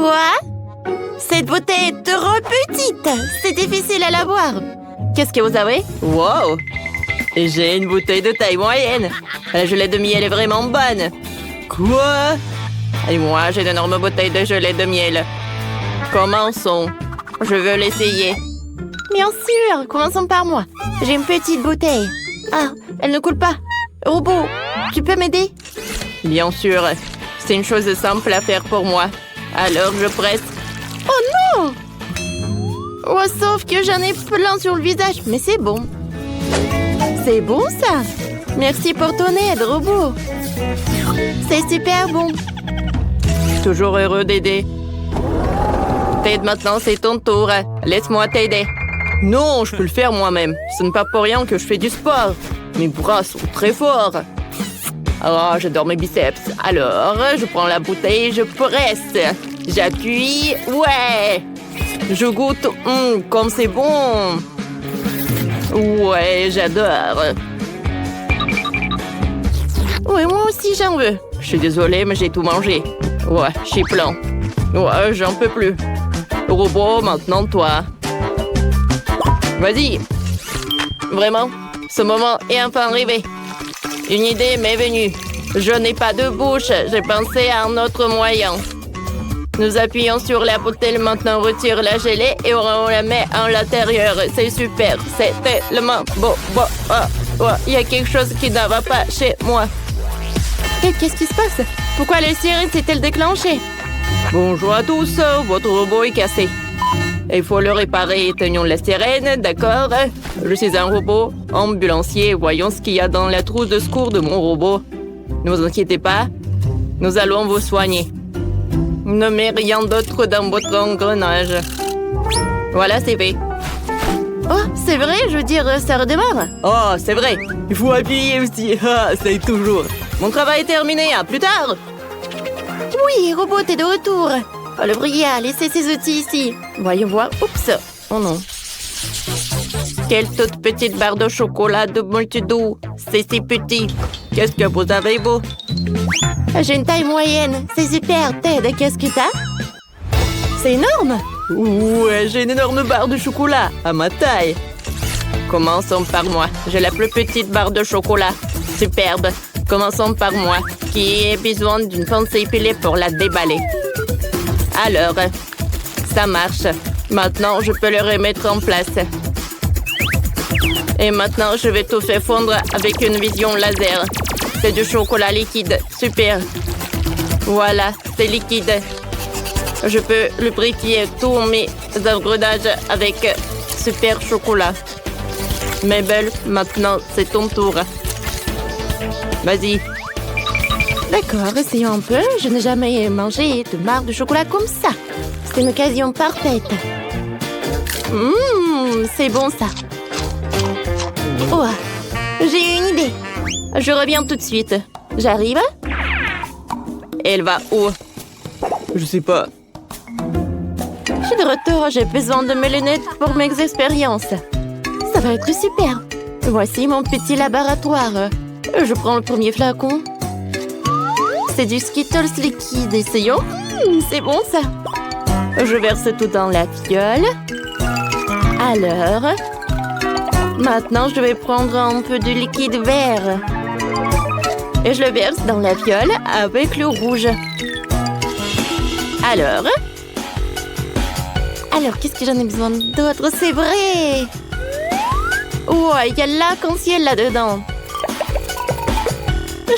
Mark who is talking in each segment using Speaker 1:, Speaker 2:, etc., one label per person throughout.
Speaker 1: Quoi? Cette bouteille est trop petite. C'est difficile à la boire. Qu'est-ce que vous avez?
Speaker 2: Wow! J'ai une bouteille de taille moyenne. La gelée de miel est vraiment bonne. Quoi? Et moi, j'ai d'énormes bouteilles de gelée de miel. Commençons. Je veux l'essayer.
Speaker 1: Bien sûr, commençons par moi. J'ai une petite bouteille. Ah, elle ne coule pas. Robot, tu peux m'aider?
Speaker 2: Bien sûr. C'est une chose simple à faire pour moi. Alors, je presse.
Speaker 1: Oh non! Oh, sauf que j'en ai plein sur le visage, mais c'est bon. C'est bon, ça? Merci pour ton aide, robot. C'est super bon.
Speaker 2: Toujours heureux d'aider. Ted, maintenant, c'est ton tour. Laisse-moi t'aider. Non, je peux le faire moi-même. Ce n'est pas pour rien que je fais du sport. Mes bras sont très forts. Oh, j'adore mes biceps. Alors, je prends la bouteille et je presse. J'appuie. Ouais! Je goûte. Comme c'est bon. Ouais, j'adore.
Speaker 1: Oui, moi aussi, j'en veux.
Speaker 2: Je suis désolée, mais j'ai tout mangé. Ouais, je suis plein. Ouais, j'en peux plus. Robot, maintenant toi. Vas-y. Vraiment, ce moment est enfin arrivé. Une idée m'est venue. Je n'ai pas de bouche. J'ai pensé à un autre moyen. Nous appuyons sur la bouteille, maintenant on retire la gelée et on la met à l'intérieur. C'est super. C'est tellement beau. Il y a quelque chose qui ne va pas chez moi.
Speaker 1: Et qu'est-ce qui se passe? Pourquoi la sirène s'est-elle déclenchée?
Speaker 2: Bonjour à tous, votre robot est cassé. Il faut le réparer. Éteignons la sirène, d'accord? Je suis un robot ambulancier. Voyons ce qu'il y a dans la trousse de secours de mon robot. Ne vous inquiétez pas, nous allons vous soigner. Ne mets rien d'autre dans votre engrenage. Voilà, c'est fait.
Speaker 1: Oh, c'est vrai, je veux dire, ça redémarre.
Speaker 2: Oh, c'est vrai. Il faut appuyer aussi. Ah, ça aide toujours. Mon travail est terminé. À plus tard.
Speaker 1: Oui, robot, t'es de retour. Oh, le briller a laissé ses outils ici. Voyons voir. Oups. Oh non.
Speaker 2: Quelle toute petite barre de chocolat de multidou. C'est si petit. Qu'est-ce que vous avez, vous?
Speaker 1: J'ai une taille moyenne. C'est super, Ted. Qu'est-ce que t'as? C'est énorme.
Speaker 2: Ouais, j'ai une énorme barre de chocolat à ma taille. Commençons par moi. J'ai la plus petite barre de chocolat. Superbe. Commençons par moi, qui a besoin d'une pince épilée pour la déballer. Alors, ça marche. Maintenant, je peux le remettre en place. Et maintenant, je vais tout faire fondre avec une vision laser. C'est du chocolat liquide. Super. Voilà, c'est liquide. Je peux lubrifier tous mes engrenages avec super chocolat. Mabel, maintenant, c'est ton tour. Vas-y.
Speaker 1: D'accord, essayons un peu. Je n'ai jamais mangé de barre de chocolat comme ça. C'est une occasion parfaite. C'est bon ça. Oh, j'ai une idée. Je reviens tout de suite. J'arrive.
Speaker 2: Elle va où? Je sais pas.
Speaker 1: Je suis de retour. J'ai besoin de mes lunettes pour mes expériences. Ça va être super. Voici mon petit laboratoire. Je prends le premier flacon. C'est du Skittles liquide. Essayons. C'est bon ça. Je verse tout dans la fiole. Alors, maintenant je vais prendre un peu de liquide vert. Et je le verse dans la fiole avec le rouge. Alors, qu'est-ce que j'en ai besoin d'autre? C'est vrai. Ouais, il y a l'arc-en-ciel là-dedans.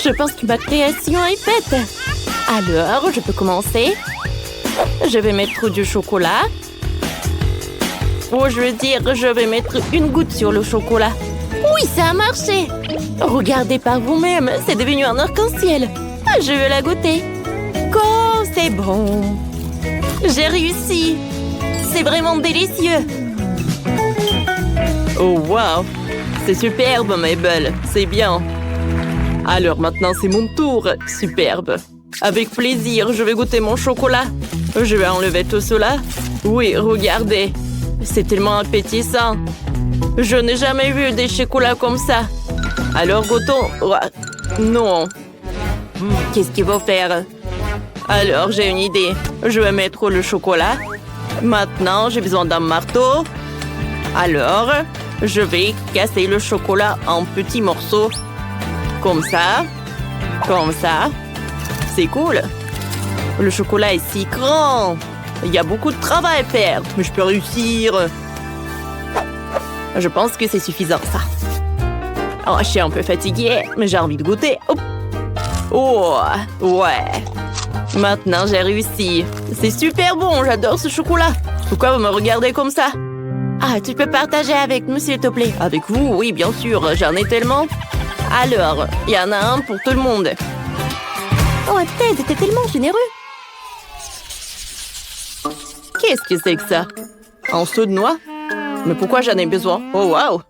Speaker 1: Je pense que ma création est faite. Alors, je peux commencer. Je vais mettre du chocolat. Oh, je veux dire, je vais mettre une goutte sur le chocolat. Oui, ça a marché. Regardez par vous-même, c'est devenu un arc-en-ciel. Je veux la goûter. Oh, c'est bon. J'ai réussi. C'est vraiment délicieux.
Speaker 2: Oh, wow. C'est superbe, Mabel. C'est bien. Alors maintenant, c'est mon tour. Superbe. Avec plaisir, je vais goûter mon chocolat. Je vais enlever tout cela. Oui, regardez. C'est tellement appétissant. Je n'ai jamais vu des chocolats comme ça. Alors, goûtons. Non. Qu'est-ce qu'il faut faire? Alors, j'ai une idée. Je vais mettre le chocolat. Maintenant, j'ai besoin d'un marteau. Alors, je vais casser le chocolat en petits morceaux. Comme ça. Comme ça. C'est cool. Le chocolat est si grand. Il y a beaucoup de travail à faire, mais je peux réussir. Je pense que c'est suffisant, ça. Oh, je suis un peu fatiguée, mais j'ai envie de goûter. Oh, ouais. Maintenant, j'ai réussi. C'est super bon, j'adore ce chocolat. Pourquoi vous me regardez comme ça?
Speaker 1: Ah, tu peux partager avec nous, s'il te plaît.
Speaker 2: Avec vous? Oui, bien sûr, j'en ai tellement. Alors, il y en a un pour tout le monde.
Speaker 1: Oh, Ted, t'es tellement généreux.
Speaker 2: Qu'est-ce que c'est que ça? Un seau de noix? Mais pourquoi j'en ai besoin? Oh, wow!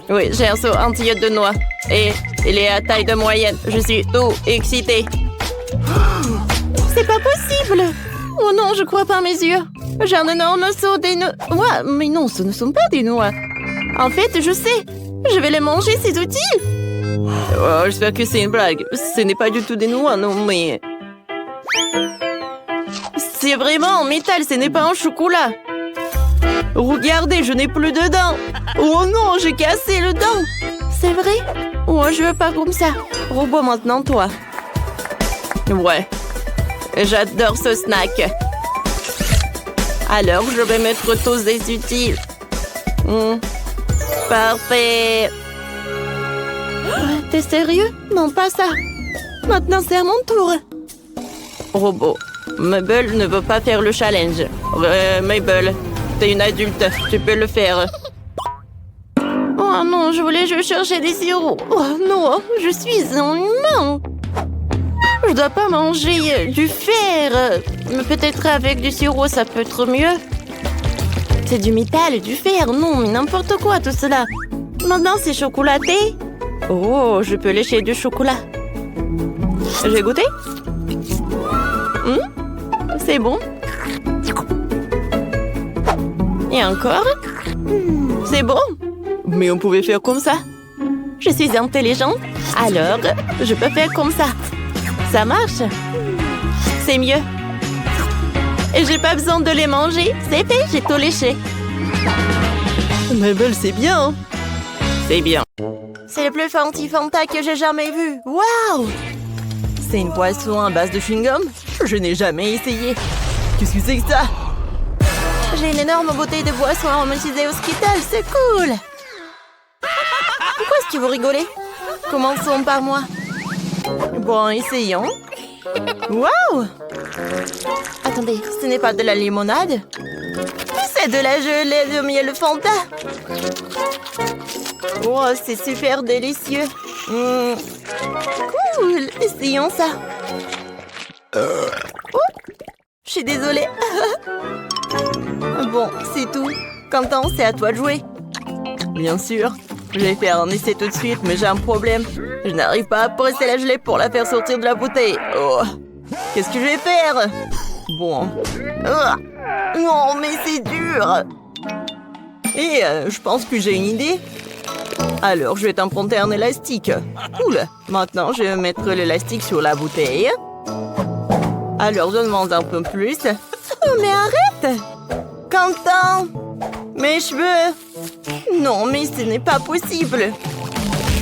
Speaker 2: Oui, j'ai un seau entier de noix. Et il est à taille de moyenne. Je suis tout excitée.
Speaker 1: C'est pas possible! Oh non, je crois pas à mes yeux. J'ai un énorme seau des noix. Mais non, ce ne sont pas des noix. En fait, je sais. Je vais les manger, c'est utile.
Speaker 2: Oh, j'espère que c'est une blague. Ce n'est pas du tout des noix, non, mais... C'est vraiment en métal, ce n'est pas un chocolat. Regardez, je n'ai plus de dents. Oh non, j'ai cassé le dent.
Speaker 1: C'est vrai? Oh, je veux pas comme ça.
Speaker 2: Robot, maintenant, toi. Ouais. J'adore ce snack. Alors, je vais mettre tous des utiles. Parfait.
Speaker 1: T'es sérieux? Non, pas ça. Maintenant, c'est à mon tour.
Speaker 2: Robot, Mabel ne veut pas faire le challenge. Mabel, t'es une adulte, tu peux le faire.
Speaker 1: Oh non, je voulais juste chercher des sirops. Oh non, je suis un humain. Je dois pas manger du fer. Mais peut-être avec du sirop, ça peut être mieux. C'est du métal et du fer. Non, mais n'importe quoi tout cela. Maintenant, c'est chocolaté.
Speaker 2: Oh, je peux lécher du chocolat. J'ai goûté? C'est bon. Et encore? C'est bon. Mais on pouvait faire comme ça.
Speaker 1: Je suis intelligente. Alors, je peux faire comme ça. Ça marche. C'est mieux. Et j'ai pas besoin de les manger. C'est fait, j'ai tout léché.
Speaker 2: Mabel, c'est bien. C'est bien.
Speaker 1: C'est le plus fancy Fanta que j'ai jamais vu. Waouh!
Speaker 2: C'est une boisson à base de chewing-gum? Je n'ai jamais essayé. Qu'est-ce que c'est que ça?
Speaker 1: J'ai une énorme bouteille de boisson aromatisée au Skittles, c'est cool! Pourquoi est-ce que vous rigolez? Commençons par moi.
Speaker 2: Bon, essayons.
Speaker 1: Waouh! Attendez, ce n'est pas de la limonade? C'est de la gelée de miel Fanta! Oh, c'est super délicieux! Cool! Essayons ça! Oh, je suis désolée! Bon, c'est tout. Quentin, c'est à toi de jouer.
Speaker 2: Bien sûr. Je vais faire un essai tout de suite, mais j'ai un problème. Je n'arrive pas à presser la gelée pour la faire sortir de la bouteille. Oh. Qu'est-ce que je vais faire? Bon.
Speaker 1: Non, mais c'est dur!
Speaker 2: Et je pense que j'ai une idée. Alors, je vais t'emprunter un élastique. Cool. Maintenant, je vais mettre l'élastique sur la bouteille. Alors, donne-moi un peu plus.
Speaker 1: Oh, mais arrête! Quentin!
Speaker 2: Mes cheveux!
Speaker 1: Non, mais ce n'est pas possible!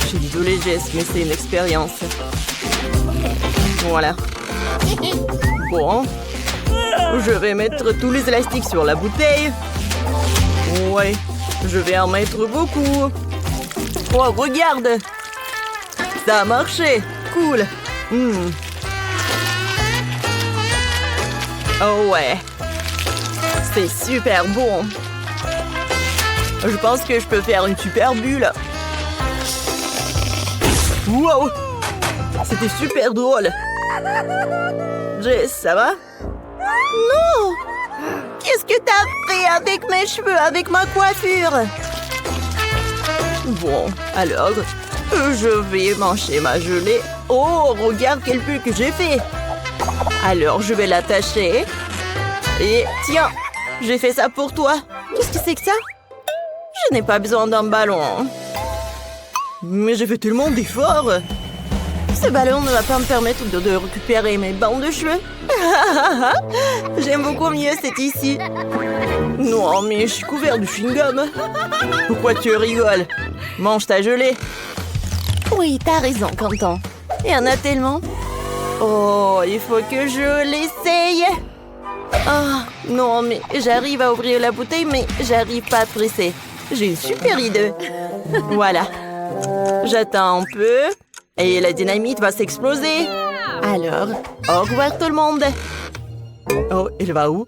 Speaker 2: Je suis désolée, Jess, mais c'est une expérience. Voilà. Bon. Je vais mettre tous les élastiques sur la bouteille. Ouais. Je vais en mettre beaucoup. Oh, regarde! Ça a marché! Cool! Oh ouais! C'est super bon! Je pense que je peux faire une super bulle! Wow! C'était super drôle! Jess, ça va?
Speaker 1: Non! Qu'est-ce que t'as fait avec mes cheveux, avec ma coiffure?
Speaker 2: Bon, alors, je vais manger ma gelée. Oh, regarde quelle bulle que j'ai fait! Alors, je vais l'attacher. Et tiens, j'ai fait ça pour toi.
Speaker 1: Qu'est-ce que c'est que ça?
Speaker 2: Je n'ai pas besoin d'un ballon. Mais j'ai fait tellement d'efforts.
Speaker 1: Ce ballon ne va pas me permettre de récupérer mes bandes de cheveux.
Speaker 2: J'aime beaucoup mieux, c'est ici. Non, mais je suis couvert de chewing-gum. Pourquoi tu rigoles? Mange ta gelée.
Speaker 1: Oui, t'as raison, Quentin. Il y en a tellement.
Speaker 2: Oh, il faut que je l'essaye. Ah, non, mais j'arrive à ouvrir la bouteille, mais j'arrive pas à presser. J'ai une super idée. Voilà. J'attends un peu. Et la dynamite va s'exploser. Alors, au revoir tout le monde. Oh, elle va où?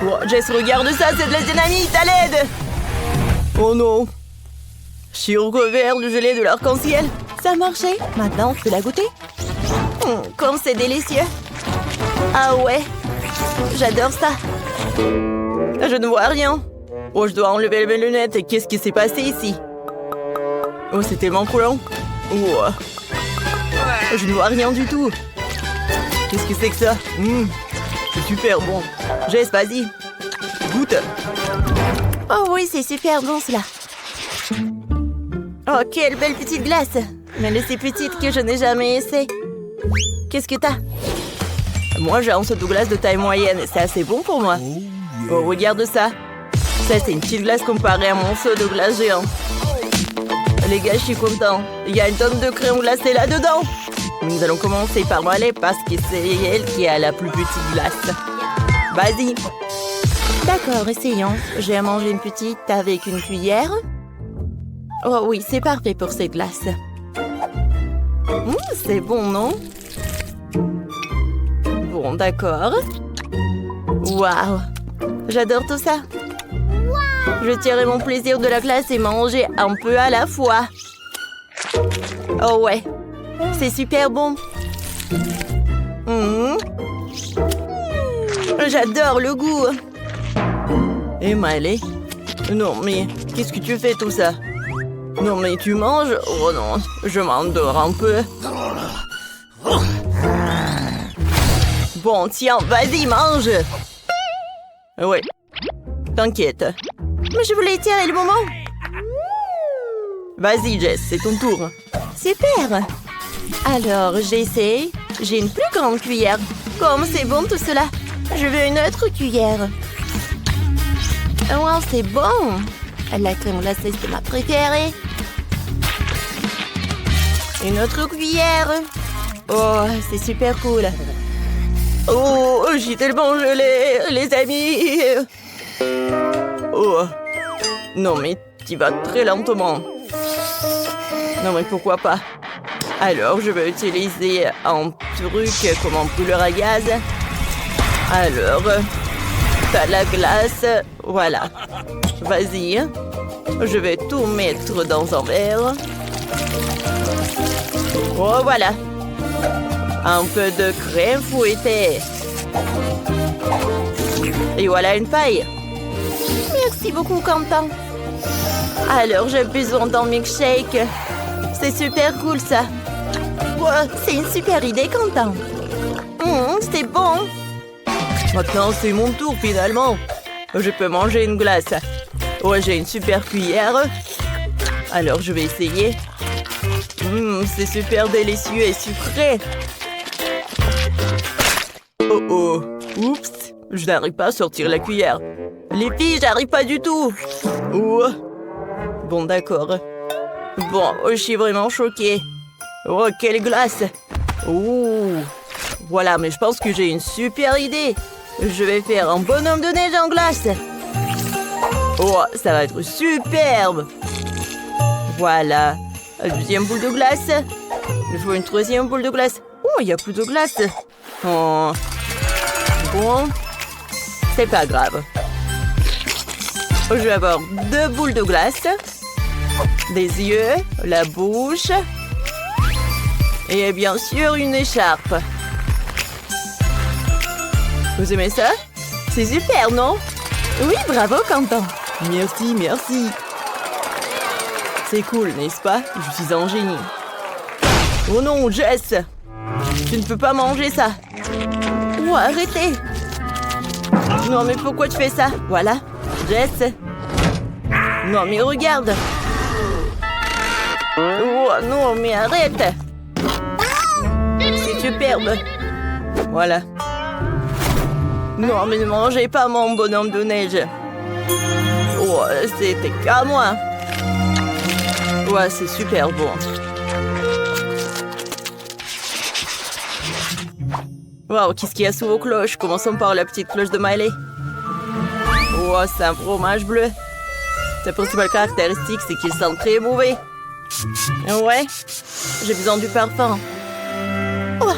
Speaker 2: Oh, Jess, regarde ça, c'est de la dynamite, à l'aide! Oh non! Je suis recouvert de gelée de l'arc-en-ciel.
Speaker 1: Ça a marché. Maintenant, tu peux la goûter?
Speaker 2: Comme c'est délicieux. Ah ouais, j'adore ça. Je ne vois rien. Oh, je dois enlever mes lunettes. Qu'est-ce qui s'est passé ici? Oh, c'est tellement coulant. Oh. Je ne vois rien du tout. Qu'est-ce que c'est que ça? C'est super bon. Jess, vas-y. Goûte.
Speaker 1: Oh oui, c'est super bon cela.
Speaker 2: Oh, quelle belle petite glace. Mais elle est si petite que je n'ai jamais essayé. Qu'est-ce que t'as? Moi, j'ai un seau de glace de taille moyenne. C'est assez bon pour moi. Oh, regarde ça. Ça, c'est une petite glace comparée à mon seau de glace géant. Les gars, je suis content. Il y a une tonne de crème glacée là-dedans. Nous allons commencer par moi parce que c'est elle qui a la plus petite glace. Vas-y.
Speaker 1: D'accord, essayons. Je vais manger une petite avec une cuillère. Oh oui, c'est parfait pour cette glace.
Speaker 2: C'est bon, non? Bon, d'accord. Waouh! J'adore tout ça. Je tirerai mon plaisir de la glace et manger un peu à la fois. Oh ouais, c'est super bon. J'adore le goût. Et Miley? Non, mais qu'est-ce que tu fais tout ça? Non, mais tu manges? Oh non, je m'endors un peu. Bon, tiens, vas-y, mange. Ouais, t'inquiète.
Speaker 1: Mais je voulais tirer le moment.
Speaker 2: Vas-y, Jess, c'est ton tour.
Speaker 1: Super. Alors, j'essaie. J'ai une plus grande cuillère. Comme c'est bon tout cela. Je veux une autre cuillère. Wow, c'est bon. La crème glacée, c'est ma préférée. Une autre cuillère. Oh, c'est super cool.
Speaker 2: Oh, j'ai tellement gelé, les amis. Oh. Non, mais tu vas très lentement. Non, mais pourquoi pas? Alors, je vais utiliser un truc comme un brûleur à gaz. Alors, t'as la glace. Voilà. Vas-y. Je vais tout mettre dans un verre. Oh, voilà. Un peu de crème fouettée. Et voilà une paille.
Speaker 1: Merci beaucoup, Quentin.
Speaker 2: Alors, j'ai besoin d'un milkshake. C'est super cool, ça.
Speaker 1: Wow, c'est une super idée, Quentin.
Speaker 2: C'est bon. Maintenant, c'est mon tour, finalement. Je peux manger une glace. Ouais, j'ai une super cuillère. Alors, je vais essayer. C'est super délicieux et sucré. Oh oh. Oups. Je n'arrive pas à sortir la cuillère. Les filles, j'arrive pas du tout. Oh. Bon, d'accord. Bon, je suis vraiment choquée. Oh, quelle glace. Oh. Voilà, mais je pense que j'ai une super idée. Je vais faire un bonhomme de neige en glace. Oh, ça va être superbe. Voilà. La deuxième boule de glace. Il faut une troisième boule de glace. Oh, il n'y a plus de glace. Oh. Bon. C'est pas grave. Je vais avoir 2 boules de glace. Des yeux, la bouche. Et bien sûr, une écharpe. Vous aimez ça? C'est super, non?
Speaker 1: Oui, bravo, Quentin.
Speaker 2: Merci, merci. C'est cool, n'est-ce pas? Je suis un génie. Oh non, Jess! Tu ne peux pas manger ça.
Speaker 1: Oh, arrêtez.
Speaker 2: Non, mais pourquoi tu fais ça? Voilà, Jess. Non, mais regarde. Oh non, mais arrête. C'est superbe. Voilà. Non, mais ne mangez pas mon bonhomme de neige. Oh, c'était qu'à moi. Ouais, c'est super bon. Waouh, qu'est-ce qu'il y a sous vos cloches? Commençons par la petite cloche de Miley. Oh, c'est un fromage bleu. Sa principale caractéristique, c'est qu'il sent très mauvais. Ouais, j'ai besoin du parfum. Oh,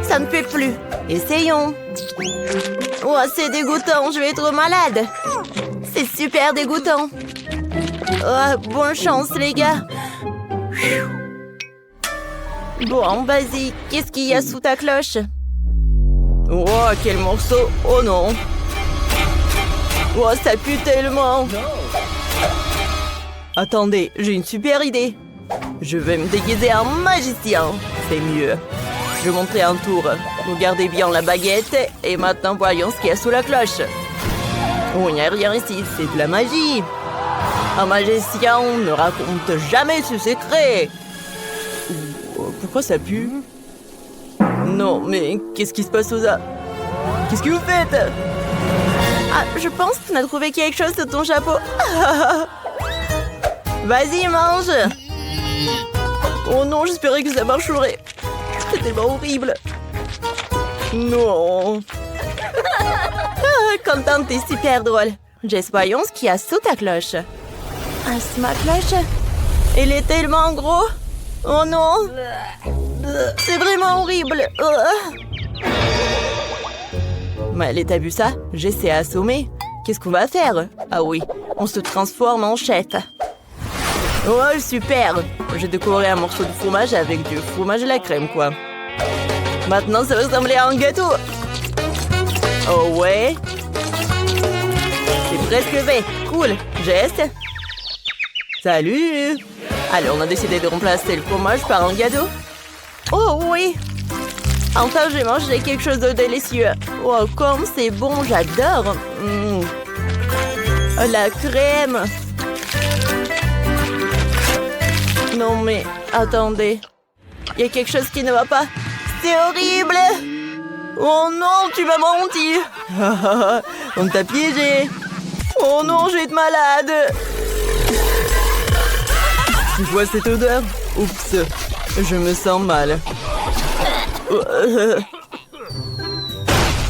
Speaker 2: ça ne fait plus. Essayons. Oh, c'est dégoûtant, je vais être malade. C'est super dégoûtant. Oh, bonne chance, les gars. Bon, vas-y, qu'est-ce qu'il y a sous ta cloche? Oh, quel morceau. Oh non. Oh, ça pue tellement. Attendez, j'ai une super idée. Je vais me déguiser en magicien. C'est mieux. Je vais montrer un tour. Regardez bien la baguette. Et maintenant, voyons ce qu'il y a sous la cloche. Oh, il n'y a rien ici. C'est de la magie. Un magicien ne raconte jamais ses secrets. Pourquoi ça pue? Non, mais qu'est-ce qui se passe aux a... Qu'est-ce que vous faites? Ah, je pense qu'on a trouvé quelque chose sous ton chapeau. Vas-y, mange. Oh non, j'espérais que ça marcherait. C'est tellement horrible. Non. Contente, t'es super drôle. Jess, voyons ce qu'il y a sous ta cloche. Ah, c'est ma cloche. Elle est tellement gros. Oh non. C'est vraiment horrible. Mais t'as vu ça? J'essaie à assommer. Qu'est-ce qu'on va faire? Ah oui, on se transforme en chef. Oh, super! J'ai décoré un morceau de fromage avec du fromage à la crème, quoi. Maintenant, ça va ressembler à un gâteau. Oh ouais? C'est presque fait. Cool. Jess? Salut! Alors, on a décidé de remplacer le fromage par un gâteau. Oh oui! Enfin, j'ai mangé quelque chose de délicieux. Oh, comme c'est bon, j'adore. La crème. Non, mais attendez. Il y a quelque chose qui ne va pas. C'est horrible! Oh non, tu m'as menti! On t'a piégé! Oh non, je vais être malade! Tu vois cette odeur? Oups, je me sens mal.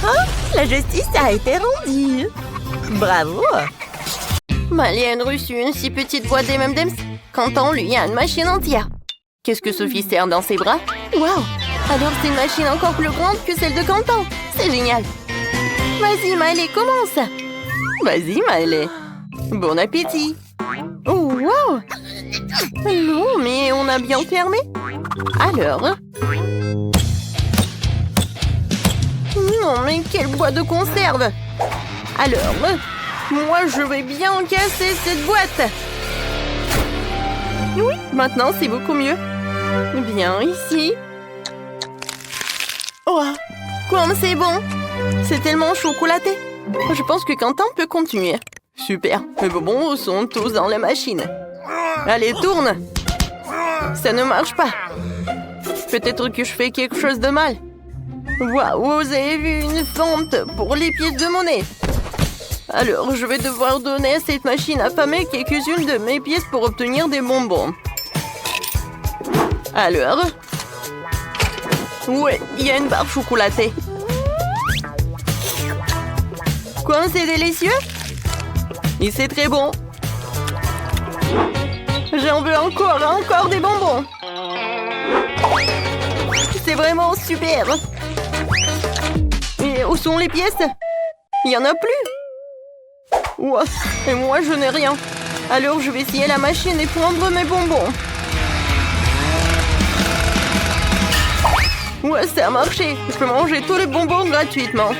Speaker 2: Ah, la justice a été rendue. Bravo.
Speaker 1: Miley a reçu une si petite boîte des M&M's. Quentin, lui, a une machine entière. Qu'est-ce que Sophie sert dans ses bras? Waouh! Alors c'est une machine encore plus grande que celle de Quentin. C'est génial. Vas-y, Miley, commence.
Speaker 2: Vas-y, Miley. Bon appétit.
Speaker 1: Oh, wow! Non, mais on a bien fermé. Alors? Non, mais quelle boîte de conserve! Alors, moi, je vais bien casser cette boîte. Oui, maintenant, c'est beaucoup mieux. Bien, ici. Oh, comme c'est bon! C'est tellement chocolaté. Je pense que Quentin peut continuer. Super, mes bonbons sont tous dans la machine. Allez, tourne! Ça ne marche pas. Peut-être que je fais quelque chose de mal. Waouh, vous avez vu une fente pour les pièces de monnaie. Alors, je vais devoir donner à cette machine affamée quelques-unes de mes pièces pour obtenir des bonbons. Alors? Ouais, il y a une barre chocolatée. Quoi, c'est délicieux? Et c'est très bon. J'en veux encore des bonbons. C'est vraiment super. Et où sont les pièces? Il n'y en a plus. Ouah, et moi, je n'ai rien. Alors, je vais essayer la machine et prendre mes bonbons. Ouais, ça a marché. Je peux manger tous les bonbons gratuitement.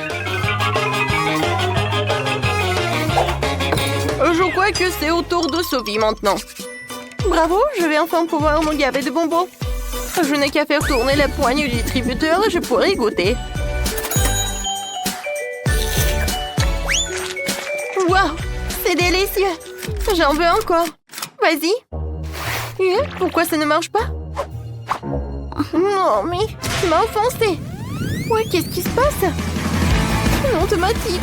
Speaker 1: Je crois que c'est au tour de Sophie maintenant. Bravo, je vais enfin pouvoir me gaver de bonbons. Je n'ai qu'à faire tourner la poigne du distributeur et je pourrai y goûter. Waouh, c'est délicieux. J'en veux encore. Vas-y. Pourquoi ça ne marche pas? Non, mais tu m'as offensé. Ouais, qu'est-ce qui se passe? Une automatique.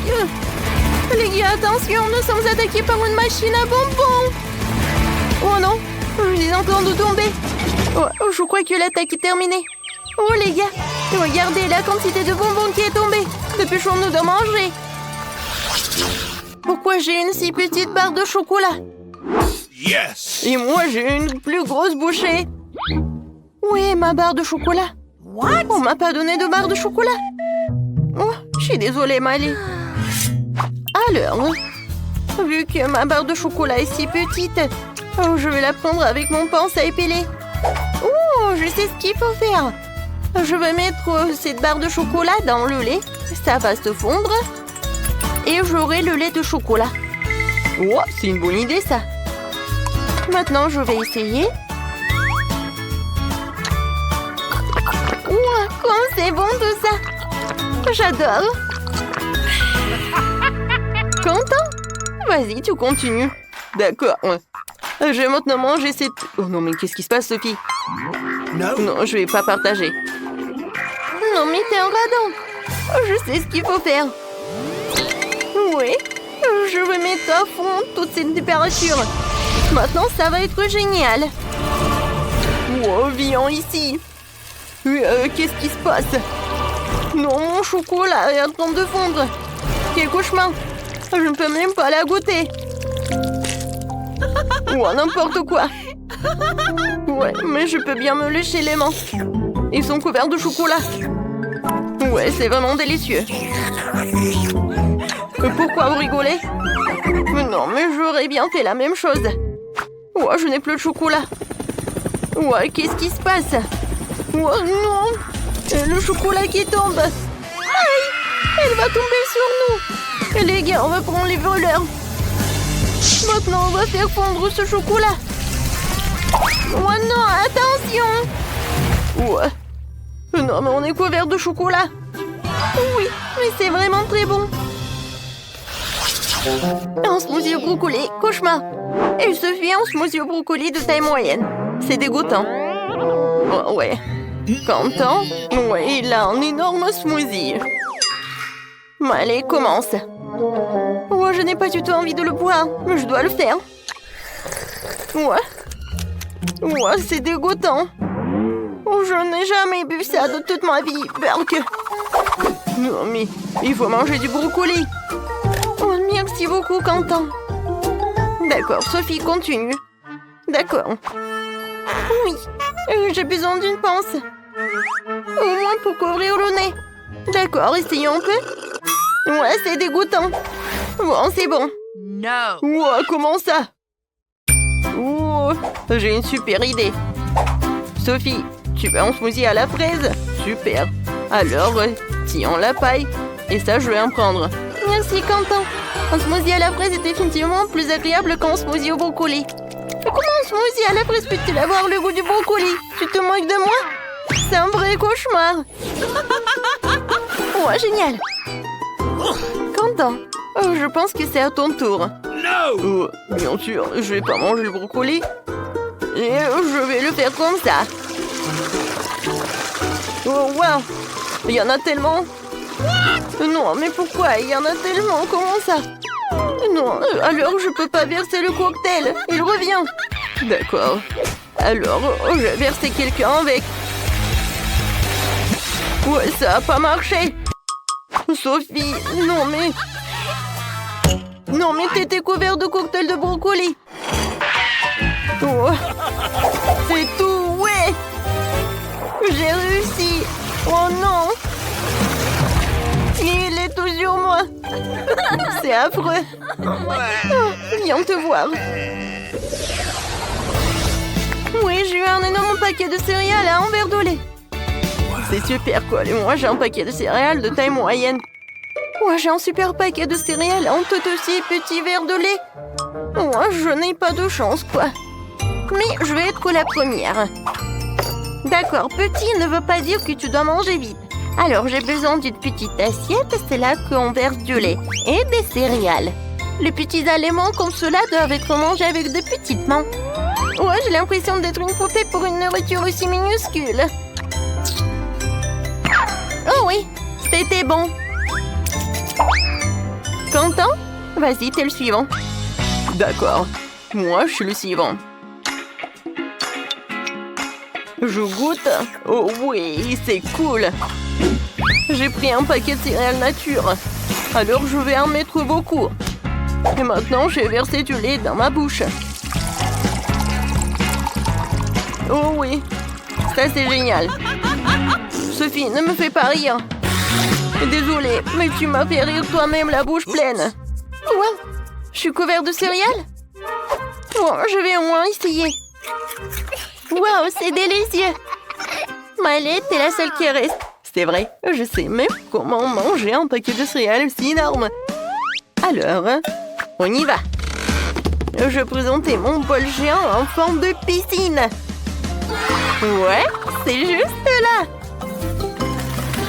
Speaker 1: Les gars, attention, nous sommes attaqués par une machine à bonbons. Oh non, je suis en train de tomber. Oh, je crois que l'attaque est terminée. Oh les gars, regardez la quantité de bonbons qui est tombée. Dépêchons-nous de manger. Pourquoi j'ai une si petite barre de chocolat?
Speaker 3: Yes!
Speaker 1: Et moi, j'ai une plus grosse bouchée. Oui, ma barre de chocolat. What? On m'a pas donné de barre de chocolat. Oh, je suis désolée, Mali. Alors, vu que ma barre de chocolat est si petite, je vais la prendre avec mon pince à épiler. Oh, je sais ce qu'il faut faire. Je vais mettre cette barre de chocolat dans le lait. Ça va se fondre. Et j'aurai le lait de chocolat. Oh, c'est une bonne idée, ça. Maintenant, je vais essayer. Ouah, comme c'est bon tout ça. J'adore. Content? Vas-y, tu continues. D'accord. Je vais maintenant manger cette... Oh non, mais qu'est-ce qui se passe, Sophie? Non, je vais pas partager. Non, mais t'es un radin. Je sais ce qu'il faut faire. Oui, je vais mettre à fond toute cette température. Maintenant, ça va être génial. Wow, viens ici. Qu'est-ce qui se passe? Non, mon chocolat est en train de fondre. Quel cauchemar. Je ne peux même pas la goûter. Ou n'importe quoi. Ouais, mais je peux bien me lécher les mains. Ils sont couverts de chocolat. Ouais, c'est vraiment délicieux. Pourquoi vous rigolez? Non, mais j'aurais bien fait la même chose. Ouais, je n'ai plus de chocolat. Ouais, qu'est-ce qui se passe? Ouais, non. Le chocolat qui tombe. Aïe! Elle va tomber sur nous. Les gars, on va prendre les voleurs. Maintenant, on va faire fondre ce chocolat. Oh non, attention! Ouais. Non, mais on est couvert de chocolat. Oui, mais c'est vraiment très bon. Un smoothie au brocoli, cauchemar. Et Sophie, un smoothie au brocoli de taille moyenne. C'est dégoûtant. Oh, ouais. Quentin, ouais, il a un énorme smoothie. Allez, commence. Oh, je n'ai pas du tout envie de le boire, mais je dois le faire. Ouais. Ouais, c'est dégoûtant. Oh, je n'ai jamais bu ça de toute ma vie, Burk. Non, mais il faut manger du brocoli. Oh, merci beaucoup, Quentin. D'accord, Sophie, continue. D'accord. Oui, j'ai besoin d'une pince. Au moins pour couvrir le nez. D'accord, essayons un peu. Ouais, c'est dégoûtant. Bon, c'est bon.
Speaker 2: No.
Speaker 1: Ouais, comment ça? Oh, j'ai une super idée. Sophie, tu veux un smoothie à la fraise? Super. Alors, tiens la paille. Et ça, je vais en prendre. Merci, Quentin. Un smoothie à la fraise est définitivement plus agréable qu'un smoothie au brocoli. Comment un smoothie à la fraise peut-il avoir le goût du brocoli? Tu te moques de moi? C'est un vrai cauchemar. Ouais, génial. Quentin, je pense que c'est à ton tour.
Speaker 3: No!
Speaker 1: Bien sûr, je vais pas manger le brocoli. Et je vais le faire comme ça. Oh, wow! Il y en a tellement. Non, mais pourquoi? Il y en a tellement. Comment ça? Non, alors je peux pas verser le cocktail. Il revient. D'accord. Alors, je vais verser quelqu'un avec. Ouais, ça a pas marché. Sophie, non mais... Non mais t'étais couvert de cocktail de brocoli. Oh. C'est tout, ouais. J'ai réussi. Oh non. Il est tout sur moi. C'est affreux. Oh, viens te voir. Oui, j'ai eu un énorme paquet de céréales à un verre de lait. C'est super quoi, et moi j'ai un paquet de céréales de taille moyenne. Ouais, j'ai un super paquet de céréales, un tout aussi petit verre de lait. Moi, je n'ai pas de chance quoi. Mais je vais être la première. D'accord, petit ne veut pas dire que tu dois manger vite. Alors j'ai besoin d'une petite assiette, c'est là qu'on verse du lait et des céréales. Les petits aliments comme cela doivent être mangés avec de petites mains. Ouais, j'ai l'impression d'être une poupée pour une nourriture aussi minuscule. Oh oui, C'était bon. Content? Vas-y, t'es le suivant.
Speaker 2: D'accord. Moi, je suis le suivant. Je goûte. Oh oui, c'est cool. J'ai pris un paquet de céréales nature. Alors, je vais en mettre beaucoup. Et maintenant, j'ai versé du lait dans ma bouche. Oh oui, ça c'est génial. Sophie, ne me fais pas rire. Désolée, mais tu m'as fait rire toi-même la bouche pleine.
Speaker 1: Wow, je suis couvert de céréales? Bon, je vais au moins essayer. Wow, c'est délicieux. Maëlette, t'es la seule qui reste.
Speaker 2: C'est vrai, je sais même comment manger un paquet de céréales aussi énorme. Alors, on y va. Je présentais mon bol géant en forme de piscine.
Speaker 1: Ouais, c'est juste là.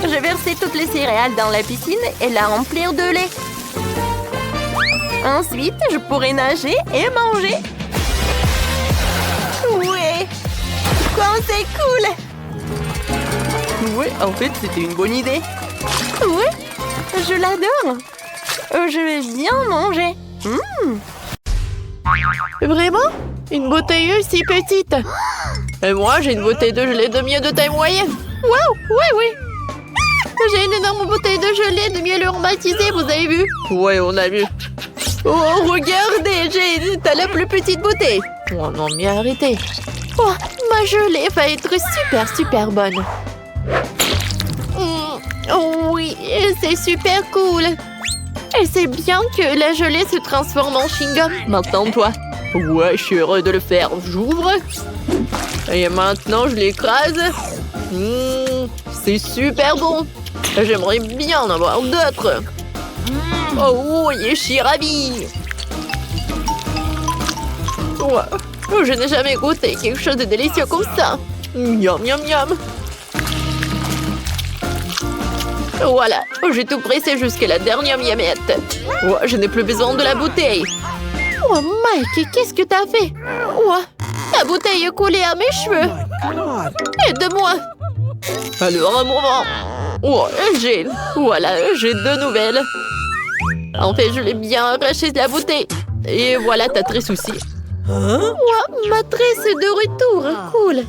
Speaker 1: Je vais verser toutes les céréales dans la piscine et la remplir de lait. Ensuite, je pourrai nager et manger. Ouais, comme c'est cool.
Speaker 2: Ouais, en fait, c'était une bonne idée.
Speaker 1: Ouais, je l'adore. Je vais bien manger.
Speaker 2: Vraiment? Une bouteille si petite. Et moi, j'ai une bouteille de gelée de miel de taille moyenne.
Speaker 1: Wow, oui. J'ai une énorme bouteille de gelée de miel aromatisé, vous avez vu?
Speaker 2: Ouais, on a vu.
Speaker 1: Oh, regardez, t'as la plus petite bouteille.
Speaker 2: Oh non, mais arrêtez.
Speaker 1: Oh, ma gelée va être super bonne. Oh oui, c'est super cool. Et c'est bien que la gelée se transforme en chewing-gum.
Speaker 2: Maintenant, toi. Ouais, je suis heureux de le faire. J'ouvre. Et maintenant, je l'écrase. C'est super bon. J'aimerais bien en avoir d'autres. Oh oui, je suis ravie. Ouais. Je n'ai jamais goûté quelque chose de délicieux comme ça. Miam, miam, miam. Voilà, j'ai tout pressé jusqu'à la dernière miamette. Ouais, je n'ai plus besoin de la bouteille.
Speaker 1: Oh Mike, qu'est-ce que t'as fait? Ouais, ta bouteille est collée à mes cheveux. Aide-moi.
Speaker 2: Alors, un moment. Ouais, voilà, j'ai deux nouvelles. En fait, je l'ai bien arraché de la bouteille. Et voilà ta tresse aussi.
Speaker 1: Ouais, ma tresse est de retour. Cool.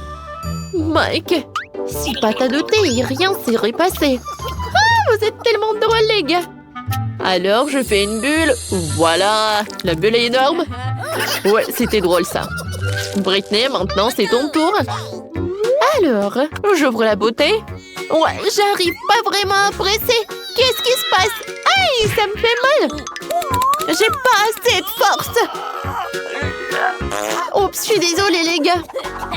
Speaker 1: Mike, si pas t'as douté, rien serait passé. Ah, vous êtes tellement drôles, les gars.
Speaker 2: Alors, je fais une bulle. Voilà, la bulle est énorme. Ouais, c'était drôle, ça. Britney, maintenant, c'est ton tour.
Speaker 1: Alors,
Speaker 2: j'ouvre la bouteille.
Speaker 1: Ouais, j'arrive pas vraiment à presser. Qu'est-ce qui se passe? Aïe, ça me fait mal. J'ai pas assez de force. Oups, je suis désolée, les gars.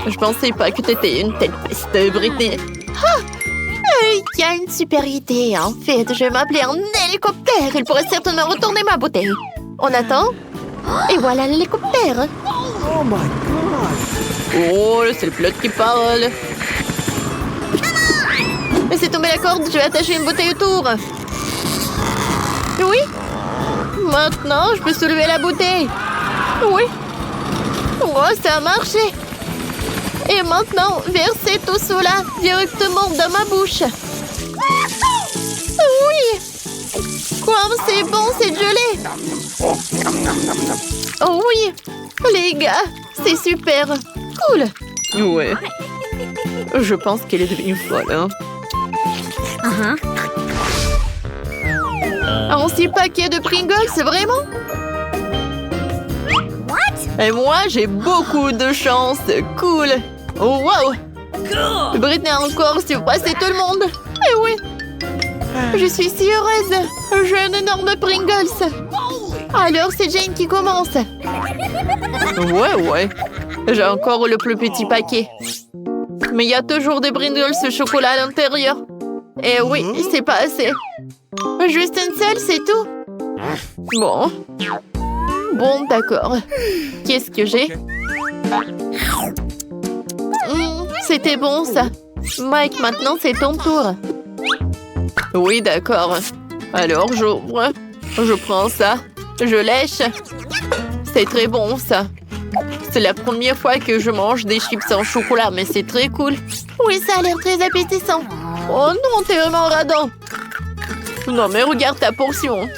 Speaker 2: Je pensais pas que t'étais une telle peste, Britney.
Speaker 1: Il y a une super idée, en fait. Je vais m'appeler un hélicoptère. Il pourrait certainement retourner ma bouteille. On attend. Et voilà l'hélicoptère.
Speaker 3: Oh my God!
Speaker 2: Oh, c'est le pilote qui parle.
Speaker 1: Laissez tomber la corde, je vais attacher une bouteille autour. Oui. Maintenant, je peux soulever la bouteille. Oui. Oh, ça a marché. Et maintenant, versez tout cela directement dans ma bouche. Oui. Comme c'est bon, cette gelée. Oh oui. Les gars, c'est super. Cool.
Speaker 2: Ouais. Je pense qu'elle est devenue folle, hein.
Speaker 1: Un 6 paquets de Pringles, c'est vraiment?
Speaker 2: Et moi, j'ai beaucoup de chance. Cool. Oh, wow.
Speaker 1: Britney encore surpassé tout le monde. Eh oui. Je suis si heureuse. J'ai un énorme Pringles. Alors, c'est Jane qui commence.
Speaker 2: Ouais. J'ai encore le plus petit paquet. Mais il y a toujours des Pringles au chocolat à l'intérieur. Et oui, c'est pas assez.
Speaker 1: Juste une seule, c'est tout.
Speaker 2: Bon, d'accord. Qu'est-ce que j'ai?
Speaker 1: C'était bon, ça. Mike, maintenant, c'est ton tour.
Speaker 2: Oui, d'accord. Alors, j'ouvre. Je prends ça. Je lèche. C'est très bon, ça. C'est la première fois que je mange des chips en chocolat, mais c'est très cool.
Speaker 1: Oui, ça a l'air très appétissant.
Speaker 2: Oh non, t'es vraiment radin. Non, mais regarde ta portion.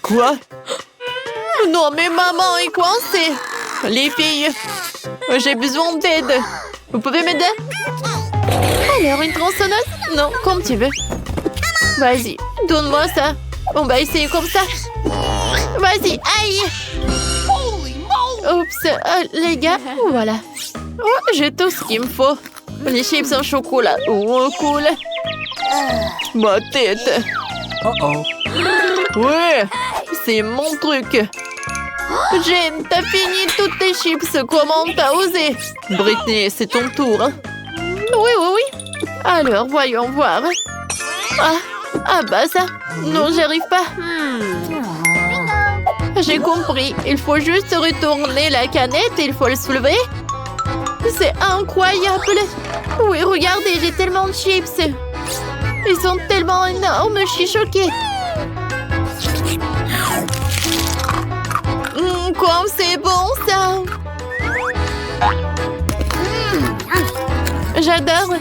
Speaker 2: Quoi? Non, mais maman est coincée. Les filles, j'ai besoin d'aide. Vous pouvez m'aider? Alors, une tronçonneuse? Non, comme tu veux. Vas-y, donne-moi ça. On va essayer comme ça. Vas-y, aïe! Oups, les gars, voilà. Oh, j'ai tout ce qu'il me faut. Les chips en chocolat. Oh, cool. Ma tête.
Speaker 3: Uh-oh.
Speaker 2: Ouais, c'est mon truc. Jane, t'as fini toutes tes chips. Comment t'as osé? Britney, c'est ton tour. Hein? Oui, oui, oui. Alors, voyons voir. Ah bah ça. Non, j'y arrive pas. J'ai compris. Il faut juste retourner la canette et il faut le soulever. C'est incroyable. Oui, regardez, j'ai tellement de chips. Ils sont tellement énormes, je suis choquée. Comme c'est bon, ça. J'adore.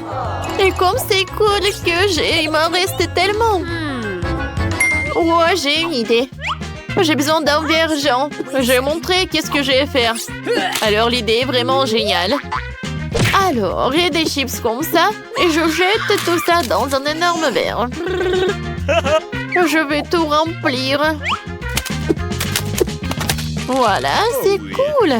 Speaker 2: Et comme c'est cool que il m'en reste tellement. Ouais, j'ai une idée. J'ai besoin d'un vergent. Je vais montrer qu'est-ce que je vais faire. Alors, l'idée est vraiment géniale. Alors, j'ai des chips comme ça et je jette tout ça dans un énorme verre. Je vais tout remplir. Voilà, c'est cool.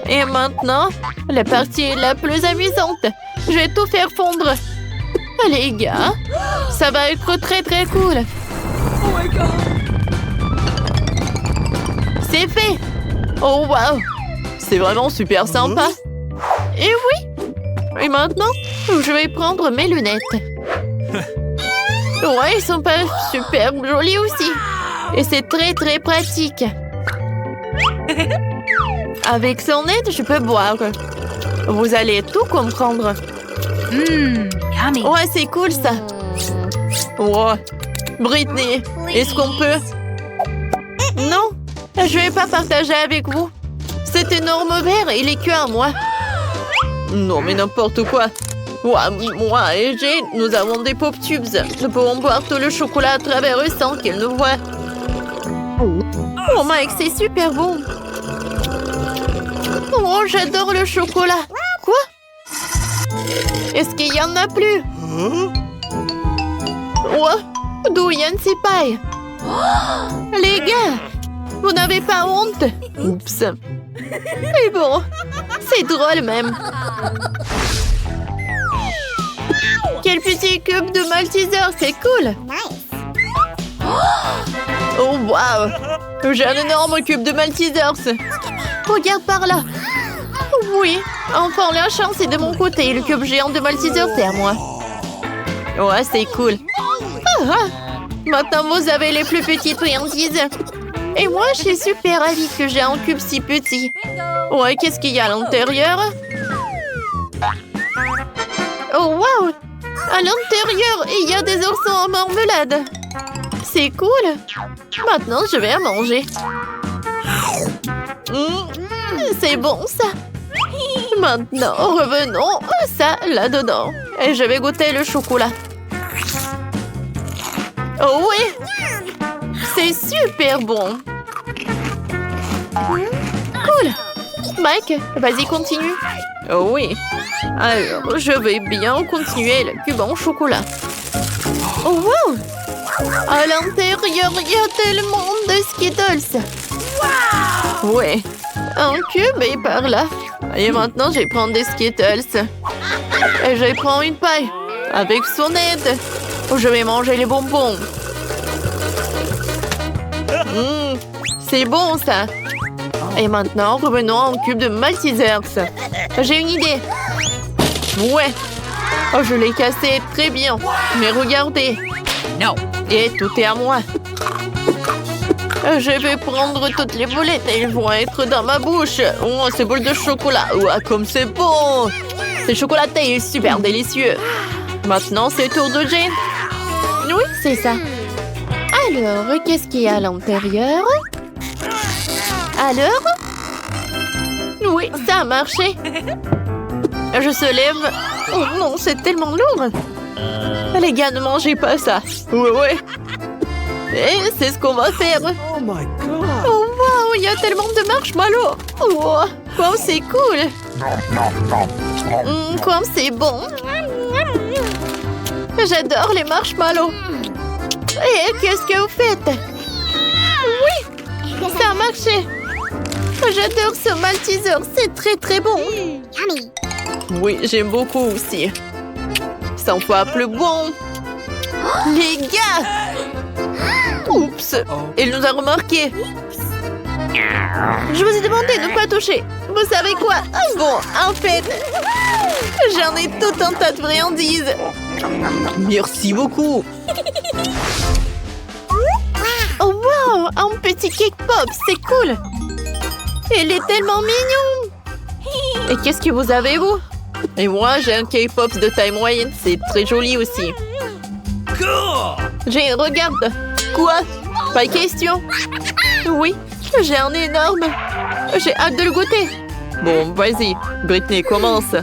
Speaker 2: Et maintenant, la partie la plus amusante. Je vais tout faire fondre. Les gars, ça va être très très cool. C'est fait. Oh wow, c'est vraiment super sympa. Et oui. Et maintenant, je vais prendre mes lunettes. Ouais, ils sont pas super jolis aussi. Et c'est très très pratique. Avec son aide, je peux boire. Vous allez tout comprendre.
Speaker 4: Yummy.
Speaker 2: Ouais, c'est cool ça. Ouais. Britney, est-ce qu'on peut? Non, je vais pas partager avec vous. Cet énorme verre, il est que à moi. Non, mais n'importe quoi. Ouais, moi et Jane, nous avons des pop tubes. Nous pouvons boire tout le chocolat à travers eux sans qu'ils nous voient. Oh Mike, c'est super bon. Oh, j'adore le chocolat. Quoi? Est-ce qu'il y en a plus? Ouais, d'où Yann s'y paille? Les gars, vous n'avez pas honte? Oups. Mais bon, c'est drôle même. Quel petit cube de Malteser, c'est cool. Oh wow, j'ai un énorme cube de Maltesers. Regarde par là. Oui, enfin la chance est de mon côté. Le cube géant de Maltesers, c'est à moi. Ouais, c'est cool. Maintenant, vous avez les plus petites friandises. Et moi, je suis super ravie que j'ai un cube si petit. Ouais, qu'est-ce qu'il y a à l'intérieur? Oh, wow! À l'intérieur, il y a des oursons en marmelade. C'est cool. Maintenant, je vais à manger. C'est bon, ça. Maintenant, revenons ça là-dedans. Et je vais goûter le chocolat. Oh oui! C'est super bon. Cool. Mike, vas-y, continue. Oh oui. Alors, je vais bien continuer le cube en chocolat. Oh wow! À l'intérieur, il y a tellement de Skittles. Wow! Ouais. Un cube est par là. Et maintenant, je vais prendre des Skittles. Et je vais prendre une paille. Avec son aide. Je vais manger les bonbons. C'est bon, ça. Et maintenant, revenons à un cube de Maltesers. J'ai une idée. Ouais. Oh, je l'ai cassé très bien. Mais regardez.
Speaker 4: No.
Speaker 2: Et tout est à moi. Je vais prendre toutes les boulettes et elles vont être dans ma bouche. Oh, ces boules de chocolat. Ouais, comme c'est bon. C'est chocolaté et super délicieux. Maintenant, c'est tour de Jane. Oui, c'est ça. Alors, qu'est-ce qu'il y a à l'intérieur? Alors? Oui, ça a marché. Je se lève. Oh non, c'est tellement lourd. Les gars, ne mangez pas ça. Ouais. Et c'est ce qu'on va faire.
Speaker 3: Oh my god.
Speaker 2: Oh wow, il y a tellement de marshmallows. Wow, wow, c'est cool. Quoi, c'est bon. J'adore les marshmallows. Et qu'est-ce que vous faites? Oui, ça a marché. J'adore ce Malteser, c'est très très bon. Oui, j'aime beaucoup aussi. 100 fois plus bon. Les gars! Oups! Il nous a remarqué. Je vous ai demandé de ne pas toucher. Vous savez quoi? Bon, en fait, j'en ai tout un tas de friandises. Merci beaucoup. Oh wow! Un petit cake pop, c'est cool. Il est tellement mignon. Et qu'est-ce que vous avez, vous? Et moi, j'ai un cake pop de taille moyenne. C'est très joli aussi. Regarde. Quoi? Pas question. Oui, j'ai un énorme. J'ai hâte de le goûter. Bon, vas-y. Britney, commence.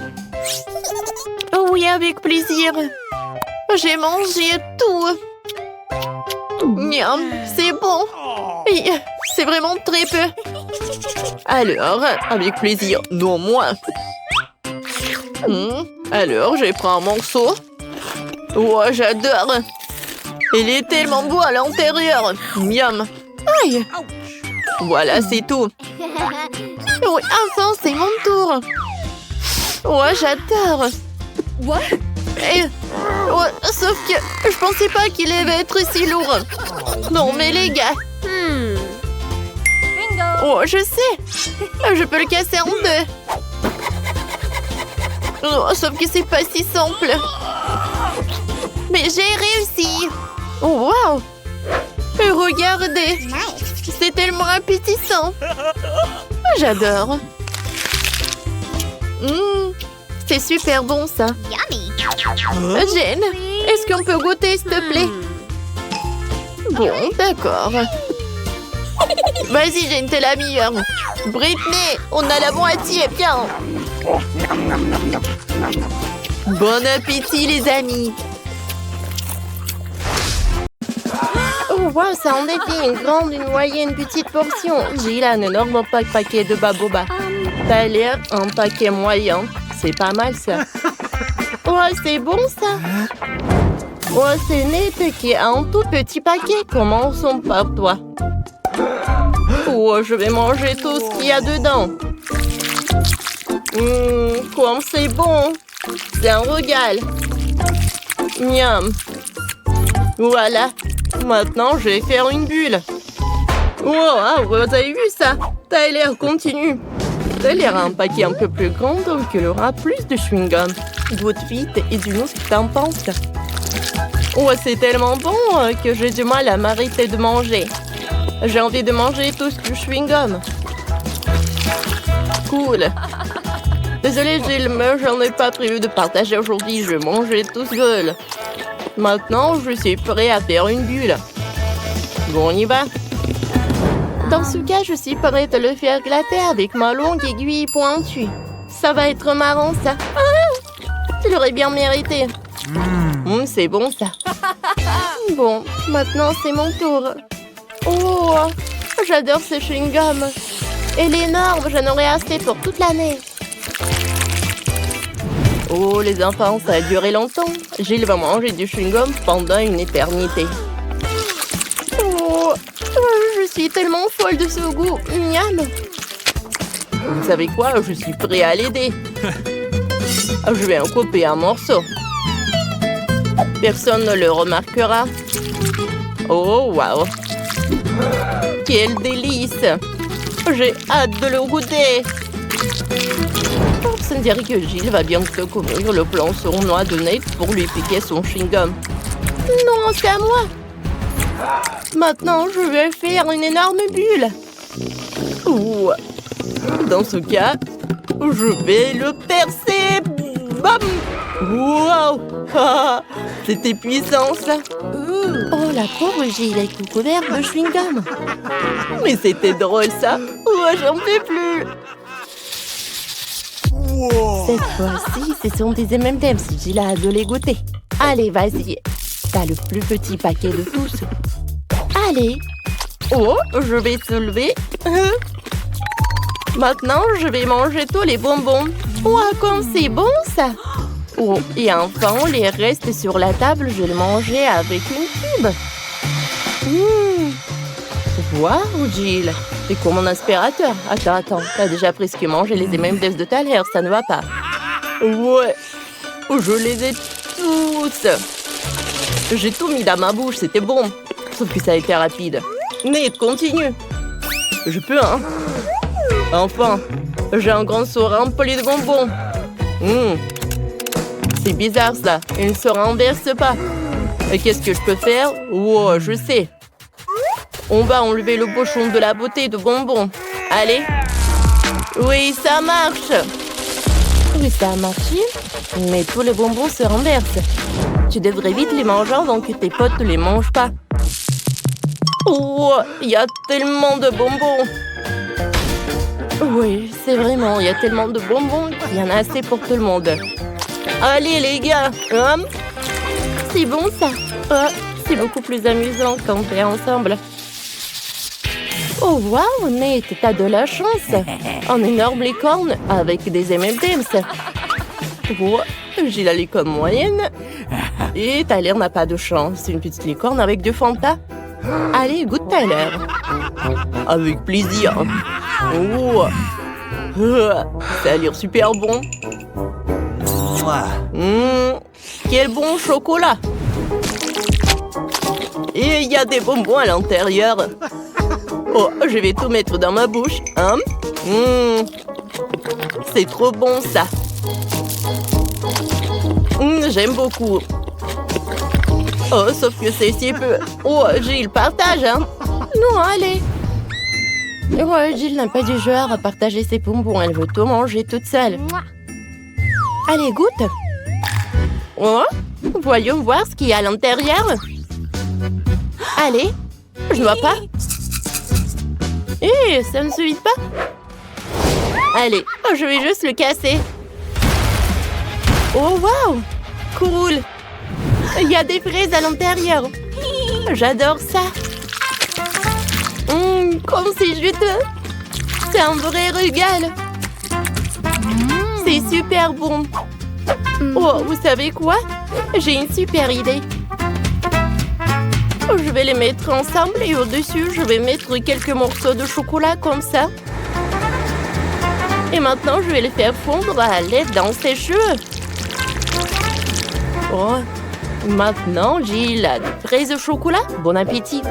Speaker 2: Oh oui, avec plaisir. J'ai mangé tout. Miam, c'est bon. C'est vraiment très peu. Alors, avec plaisir. Non, moi. Alors, je prends un morceau. Oh, j'adore. Il est tellement beau à l'intérieur. Miam. Aïe. Voilà, c'est tout. Oui, enfin, c'est mon tour. Oh, j'adore. Sauf que je pensais pas qu'il allait être si lourd. Non, mais les gars. Oh, je sais. Je peux le casser en deux. Oh, sauf que c'est pas si simple. Mais j'ai réussi. Oh, wow. Regardez. C'est tellement appétissant. J'adore. C'est super bon, ça. Jane, est-ce qu'on peut goûter, s'il te plaît? Bon, d'accord. Vas-y, Jane, t'es la meilleure. Britney, on a la moitié, bien. Bon appétit, les amis. Oh, wow, ça en est fait une grande, une moyenne, une petite portion. J'ai là un énorme paquet de baboba. T'as l'air un paquet moyen. C'est pas mal, ça. Oh, c'est bon, ça. Oh, c'est net qui est un tout petit paquet. Commençons par toi. Oh, je vais manger tout ce qu'il y a dedans. Comme c'est bon. C'est un régal. Miam. Voilà. Maintenant, je vais faire une bulle. Wow, vous avez vu ça? Tyler, continue. Tyler a un paquet un peu plus grand, donc il aura plus de chewing-gum. Goûte vite et dis-nous ce que t'en penses. Oh, c'est tellement bon que j'ai du mal à m'arrêter de manger. J'ai envie de manger tout ce chewing-gum. Cool. Désolée, Gilles, mais j'en ai pas prévu de partager aujourd'hui. Je vais manger tout seul. Maintenant, je suis prêt à faire une bulle. Bon, on y va. Dans ce cas, je suis prête à le faire glater avec ma longue aiguille pointue. Ça va être marrant, ça. Tu l'aurais bien mérité. C'est bon, ça. Bon, maintenant, c'est mon tour. Oh, j'adore ce chewing-gum. Il est énorme, j'en aurai assez pour toute l'année. Oh, les enfants, ça a duré longtemps. Gilles va manger du chewing-gum pendant une éternité. Oh, je suis tellement folle de ce goût. Miam. Vous savez quoi? Je suis prêt à l'aider. Je vais en couper un morceau. Personne ne le remarquera. Oh, wow. Quel délice. J'ai hâte de le goûter. Ça me dirait que Gilles va bientôt couvrir le plan sournois de Nate pour lui piquer son chewing-gum. Non, c'est à moi. Maintenant, je vais faire une énorme bulle. Ouh. Dans ce cas, je vais le percer. Bam! Wow! Ah, c'était puissant, ça. Oh, la pauvre Gilles est tout couvert de chewing-gum. Mais c'était drôle, ça. Oh, j'en peux plus.
Speaker 3: Wow.
Speaker 1: Cette fois-ci, ce sont des M&M's. Gilles a hâte de les goûter. Allez, vas-y. T'as le plus petit paquet de tous. Allez.
Speaker 2: Oh, je vais te lever. Maintenant, je vais manger tous les bonbons.
Speaker 1: Ouah, comme c'est bon, ça. Oh, et enfin, les restes sur la table, je vais le manger avec une cube.
Speaker 2: Waouh, Jill. C'est comme mon aspirateur. Attends. T'as déjà presque mangé les M&M's de tout à l'heure, ça ne va pas. Ouais. Je les ai tous. J'ai tout mis dans ma bouche, c'était bon. Sauf que ça a été rapide. Nate, continue. Je peux, hein? Enfin, j'ai un grand seau rempli de bonbons. C'est bizarre, ça. Il ne se renverse pas. Et qu'est-ce que je peux faire? Oh, je sais. On va enlever le pochon de la beauté de bonbons. Allez. Oui, ça marche.
Speaker 1: Oui, ça a marché.
Speaker 2: Mais tous les bonbons se renversent. Tu devrais vite les manger avant que tes potes ne les mangent pas. Oh, il y a tellement de bonbons.
Speaker 1: Oui, c'est vraiment, il y a tellement de bonbons qu'il y en a assez pour tout le monde.
Speaker 2: Allez, les gars.
Speaker 1: C'est bon, ça. C'est beaucoup plus amusant quand on est ensemble. Oh, waouh, Nate, t'as de la chance.
Speaker 2: Un énorme licorne avec des M&M's. Oh, j'ai la licorne moyenne. Et Tyler n'a pas de chance. C'est une petite licorne avec du Fanta. Allez, goûte Tyler. Avec plaisir. Oh, ça a l'air super bon. Quel bon chocolat. Et il y a des bonbons à l'intérieur. Oh, je vais tout mettre dans ma bouche. C'est trop bon, ça. J'aime beaucoup. Oh, sauf que c'est si peu. Oh, Jill, partage, hein.
Speaker 1: Non, allez. Ouais, Jill n'a pas du genre à partager ses bonbons. Elle veut tout manger toute seule. Allez, goûte.
Speaker 2: Oh, voyons voir ce qu'il y a à l'intérieur.
Speaker 1: Allez.
Speaker 2: Je ne vois pas. Ça ne suffit pas. Allez, je vais juste le casser.
Speaker 1: Oh, waouh.
Speaker 2: Cool. Il y a des fraises à l'intérieur. J'adore ça. Comme c'est juteux. C'est un vrai régal. C'est super bon. Oh, vous savez quoi? J'ai une super idée. Je vais les mettre ensemble et au-dessus, je vais mettre quelques morceaux de chocolat comme ça. Et maintenant, je vais les faire fondre à l'aide d'un sèche-cheveux. Oh, maintenant, j'ai la fraise au chocolat. Bon appétit.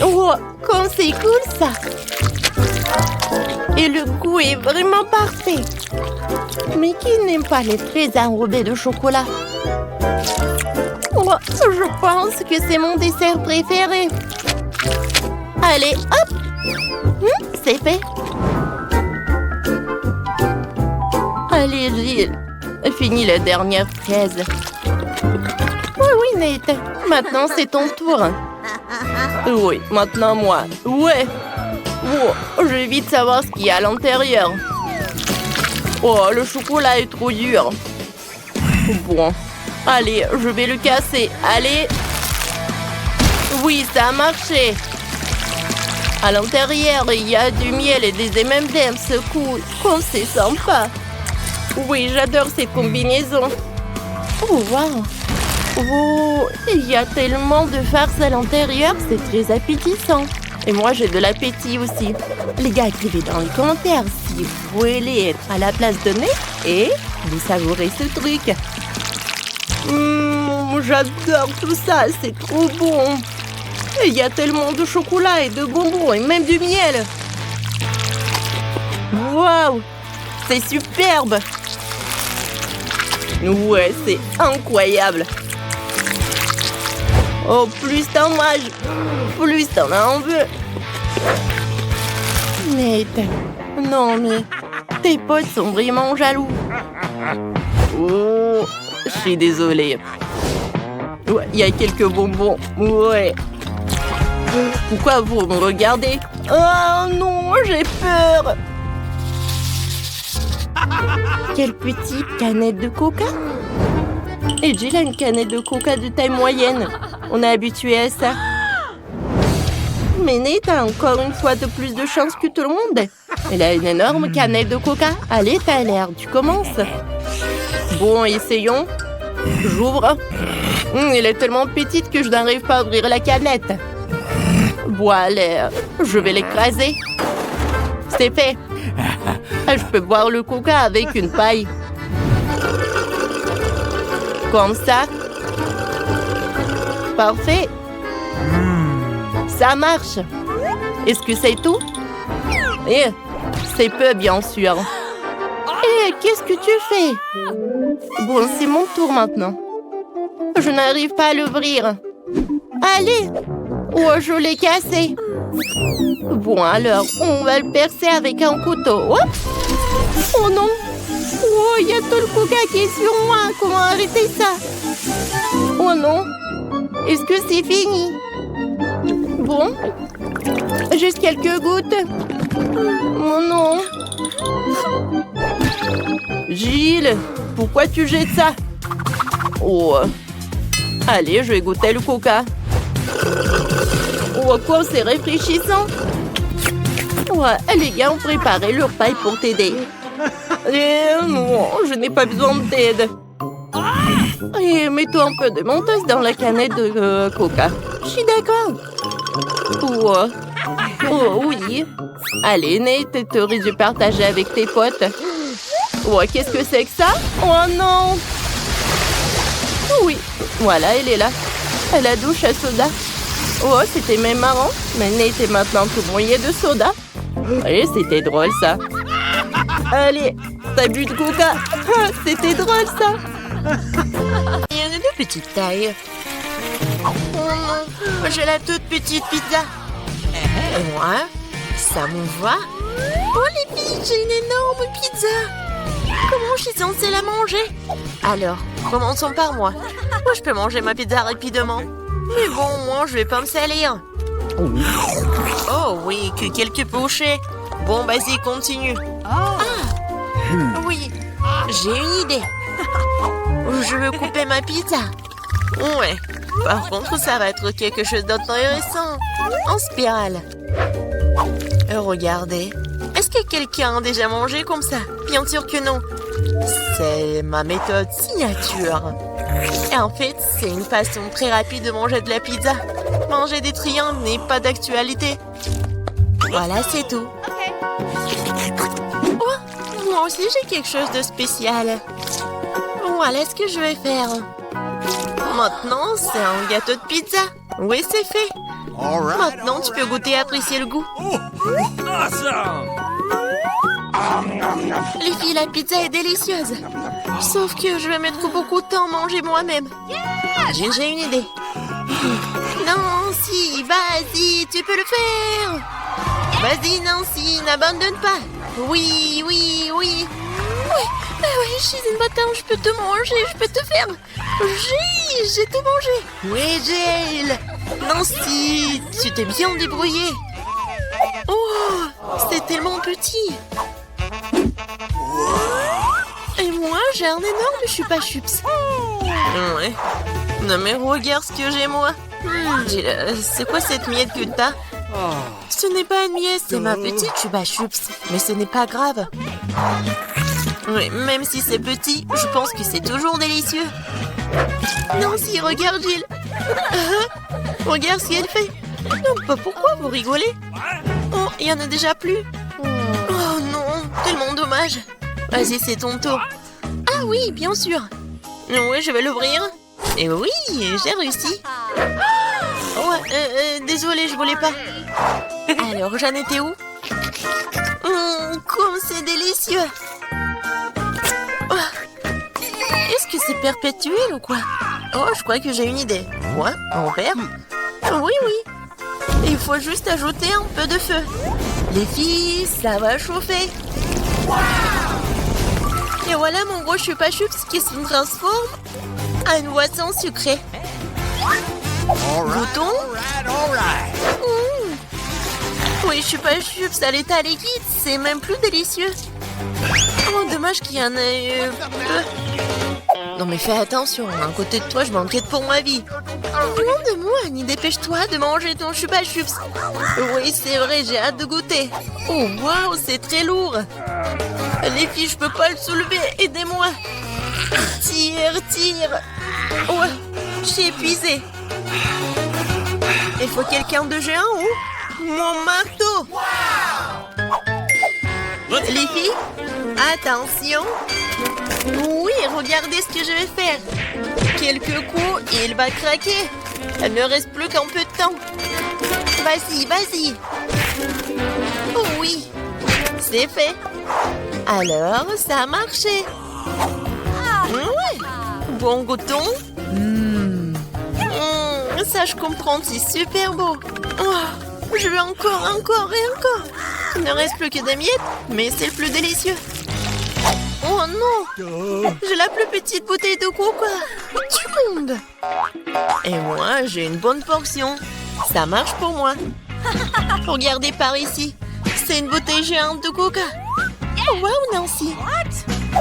Speaker 2: Oh, comme c'est cool, ça. Et le goût est vraiment parfait. Mais qui n'aime pas les fraises enrobées de chocolat? Oh, je pense que c'est mon dessert préféré. Allez, hop. C'est fait. Allez, Jill. Finis la dernière fraise. Oui, Nate. Maintenant, c'est ton tour. Oui, maintenant moi. Ouais. Oh, je vais vite savoir ce qu'il y a à l'intérieur. Oh, le chocolat est trop dur. Bon. Allez, je vais le casser. Allez. Oui, ça a marché. À l'intérieur, il y a du miel et des M&M's. Cool. Comme c'est sympa. Oui, j'adore ces combinaisons.
Speaker 1: Oh, waouh.
Speaker 2: Oh, il y a tellement de farce à l'intérieur, c'est très appétissant. Et moi, j'ai de l'appétit aussi. Les gars, écrivez dans les commentaires si vous voulez être à la place de Nate et vous savourez ce truc. J'adore tout ça, c'est trop bon. Et il y a tellement de chocolat et de bonbons et même du miel. Waouh, c'est superbe. Ouais, c'est incroyable. Oh, plus t'en manges, plus t'en en veux.
Speaker 1: Nate.
Speaker 2: Non, mais tes potes sont vraiment jaloux. Oh, je suis désolée. Ouais, il y a quelques bonbons. Ouais. Pourquoi vous me regardez? Oh non, j'ai peur.
Speaker 1: Quelle petite canette de coca. Et Jill a une canette de coca de taille moyenne. On est habitué à ça. Mais Nate a encore une fois de plus de chance que tout le monde. Elle a une énorme canette de coca. Allez, t'as l'air, tu commences. Bon, essayons. J'ouvre. Elle est tellement petite que je n'arrive pas à ouvrir la canette. Bon, allez, je vais l'écraser. C'est fait. Je peux boire le coca avec une paille. Comme ça. Parfait. Ça marche. Est-ce que c'est tout? Eh, c'est peu, bien sûr. Eh, qu'est-ce que tu fais? Bon, c'est mon tour maintenant. Je n'arrive pas à l'ouvrir. Allez! Oh, je l'ai cassé. Bon, alors, on va le percer avec un couteau. Oh, oh non! Oh, il y a tout le coca qui est sur moi. Comment arrêter ça? Oh non! Est-ce que c'est fini? Bon, juste quelques gouttes. Oh non! Gilles, pourquoi tu jettes ça? Oh, allez, je vais goûter le coca. Oh, quoi, c'est rafraîchissant. Ouais, les gars ont préparé leur paille pour t'aider. Et non, je n'ai pas besoin de t'aide. Et mets-toi un peu de mentos dans la canette de coca. Je suis d'accord. Oh, oui. Allez, Nate, t'aurais dû partager avec tes potes. Oh, qu'est-ce que c'est que ça? Oh non! Oui, voilà, elle est là. À la douche à soda. Oh, c'était même marrant. Mais Nate est maintenant tout mouillé de soda. Et c'était drôle, ça. Allez, t'as bu de coca. C'était drôle, ça. Il y en a de petite taille. Oh non, j'ai la toute petite pizza. Moi, ça m'envoie. Oh les filles, j'ai une énorme pizza. Comment je suis censée la manger? Alors, commençons par moi. Moi, je peux manger ma pizza rapidement. Mais bon, moi, je vais pas me salir. Oh oui, que quelques pochés. Bon, vas-y, continue. Ah, oui, j'ai une idée. Je veux couper ma pizza. Ouais, par contre, ça va être quelque chose d'intéressant. En spirale. Regardez. Est-ce que quelqu'un a déjà mangé comme ça? Bien sûr que non. C'est ma méthode signature. Et en fait, c'est une façon très rapide de manger de la pizza. Manger des triangles n'est pas d'actualité. Voilà, c'est tout. Oh, moi aussi, j'ai quelque chose de spécial. Voilà ce que je vais faire. Maintenant, c'est un gâteau de pizza. Oui, c'est fait. Maintenant, tu peux goûter et apprécier le goût. Les filles, la pizza est délicieuse. Sauf que je vais mettre beaucoup de temps à manger moi-même. J'ai une idée. Nancy, vas-y, tu peux le faire. Vas-y, Nancy, n'abandonne pas. Oui, oui, oui. Oui, je suis une bâtarde, je peux te manger, je peux te faire. J'ai tout mangé. Oui, Jill. Nancy, tu t'es bien débrouillée. Oh, c'est tellement petit. Et moi, j'ai un énorme chupa chups. Ouais. Non mais regarde ce que j'ai moi. C'est quoi cette miette que t'as? Ce n'est pas une miette, c'est ma petite chupa chups. Mais ce n'est pas grave. Oui, même si c'est petit, je pense que c'est toujours délicieux. Nancy, regarde Jill. Regarde ce qu'elle fait. Non, pourquoi vous rigolez? Oh, il y en a déjà plus. Oh non, tellement dommage. Vas-y, c'est ton tour. Ah oui, bien sûr. Oui, je vais l'ouvrir. Et oui, j'ai réussi. Ouais, désolée, je voulais pas. Alors, j'en étais où? Comme c'est délicieux. Est-ce que c'est perpétuel ou quoi? Oh, je crois que j'ai une idée. Quoi? En verre? Oui, oui. Il faut juste ajouter un peu de feu. Les filles, ça va chauffer. Et voilà mon gros chupa chups qui se transforme en une boisson sucrée. Goûtons. Oui, chupa chups à l'état liquide, c'est même plus délicieux. Oh, dommage qu'il y en ait peu.
Speaker 2: Non mais fais attention, à côté de toi, je m'inquiète pour ma vie. Loin de moi, Annie, dépêche-toi de manger ton chupa chups. Oui, c'est vrai, j'ai hâte de goûter. Oh, waouh, c'est très lourd. Les filles, je peux pas le soulever, aidez-moi. Tire. Ouais, je suis épuisée. Il faut quelqu'un de géant ou mon marteau. Les filles, attention. Oui, regardez ce que je vais faire. Quelques coups et il va craquer. Il ne reste plus qu'un peu de temps. Vas-y. Oh oui, c'est fait. Alors, ça a marché. Ouais, bon goûton. Ça, je comprends, c'est super beau. Oh, je veux encore. Il ne reste plus que des miettes, mais c'est le plus délicieux. Oh non! J'ai la plus petite bouteille de coca du monde. Et moi, j'ai une bonne portion. Ça marche pour moi. Regardez par ici. C'est une bouteille géante de coca. Oh, wow, Nancy.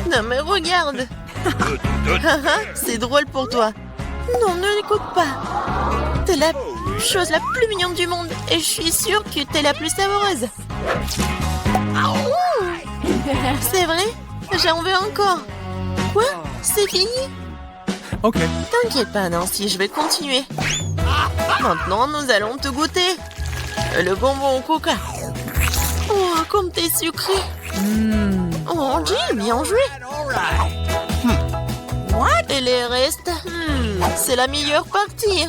Speaker 2: Non, mais regarde. C'est drôle pour toi. Non, ne l'écoute pas. T'es la chose la plus mignonne du monde et je suis sûre que t'es la plus savoureuse. C'est vrai? J'en veux encore. Quoi? C'est fini?
Speaker 3: Ok.
Speaker 2: T'inquiète pas, Nancy, je vais continuer. Maintenant, nous allons te goûter. Le bonbon au coca. Oh, comme t'es sucré. Oh, Jill, bien joué. Et les restes? C'est la meilleure partie.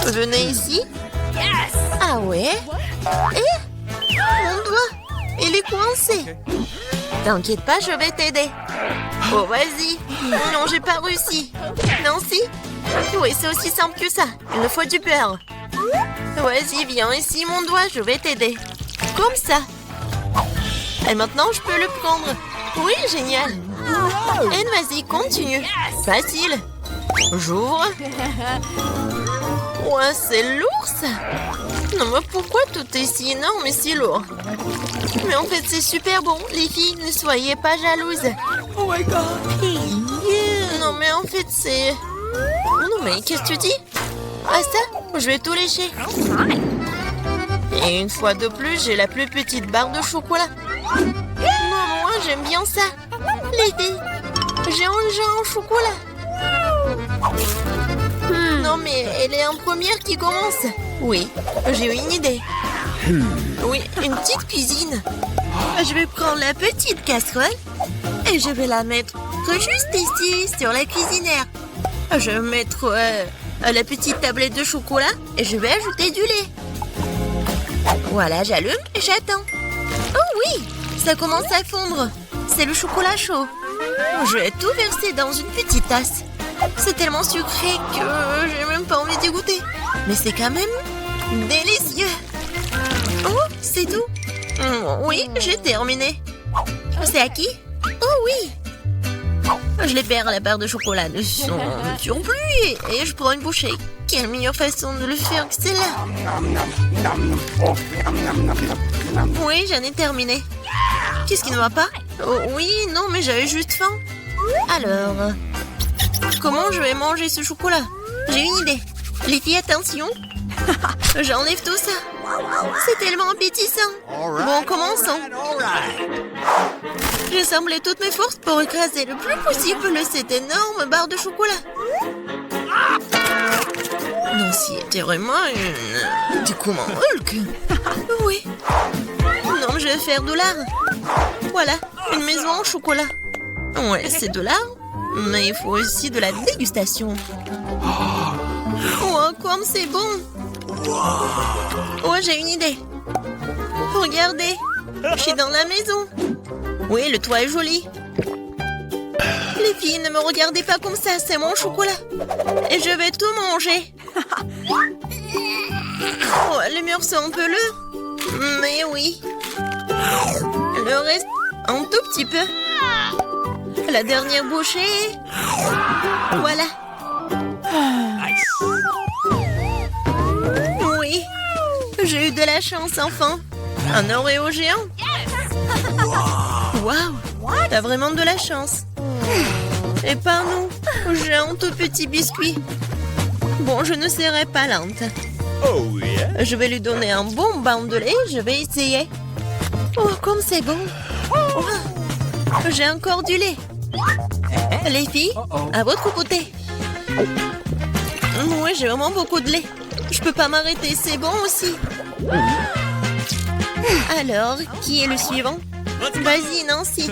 Speaker 2: Venez ici. Ah ouais? Eh? Mon doigt, il est coincé. T'inquiète pas, je vais t'aider. Oh, vas-y. Non, j'ai pas réussi. Nancy? Oui, c'est aussi simple que ça. Il me faut du beurre. Vas-y, viens ici, mon doigt, je vais t'aider. Comme ça. Et maintenant, je peux le prendre. Oui, génial. Et vas-y, continue. Facile. J'ouvre. Ouais, c'est lourd, ça. Non, mais pourquoi tout est si énorme et si lourd? Mais en fait, c'est super bon. Les filles, ne soyez pas jalouses.
Speaker 3: Oh my god.
Speaker 2: Non, mais en fait, c'est... Non, mais qu'est-ce que tu dis? Ah, ça? Je vais tout lécher. Et une fois de plus, j'ai la plus petite barre de chocolat. Non, moi, j'aime bien ça. Les filles, j'ai un chocolat. Non, mais elle est en première qui commence. Oui, j'ai une idée. Oui, une petite cuisine. Je vais prendre la petite casserole et je vais la mettre juste ici, sur la cuisinière. Je vais mettre la petite tablette de chocolat et je vais ajouter du lait. Voilà, j'allume et j'attends. Oh oui, ça commence à fondre. C'est le chocolat chaud. Je vais tout verser dans une petite tasse. C'est tellement sucré que j'ai même pas envie d'y goûter. Mais c'est quand même délicieux. Oh, c'est tout. Oui, j'ai terminé. C'est à qui? Oh oui. Je libère la barre de chocolat de son surplus et je prends une bouchée. Quelle meilleure façon de le faire que celle-là? Oui, j'en ai terminé. Qu'est-ce qui ne va pas? Oh, oui, non, mais j'avais juste faim. Alors, comment je vais manger ce chocolat? J'ai une idée. Les filles, attention. J'enlève tout ça. C'est tellement appétissant. Bon, commençons. J'ai semblé toutes mes forces pour écraser le plus possible cette énorme barre de chocolat. Nancy était vraiment une... T'es comme un Hulk. Oui. Non, je vais faire de l'art. Voilà, une maison en chocolat. Ouais, c'est de l'art, mais il faut aussi de la dégustation. Oh, comme c'est bon. Oh, j'ai une idée. Regardez, je suis dans la maison. Oui, le toit est joli. Les filles, ne me regardez pas comme ça, c'est mon chocolat. Et je vais tout manger. Oh, les murs sont un peu lourds. Mais oui. Le reste, un tout petit peu. La dernière bouchée. Voilà. Oui. J'ai eu de la chance, enfin. Un Oreo géant. Waouh. T'as vraiment de la chance. Et pas nous.
Speaker 1: J'ai un tout petit biscuit. Bon, je ne serai pas lente.
Speaker 3: Oh yeah.
Speaker 1: Je vais lui donner un bon bain de lait. Je vais essayer. Oh, comme c'est bon. Oh, j'ai encore du lait. Les filles, à votre côté. Oui, j'ai vraiment beaucoup de lait. Je peux pas m'arrêter, c'est bon aussi. Alors, qui est le suivant? Vas-y, Nancy.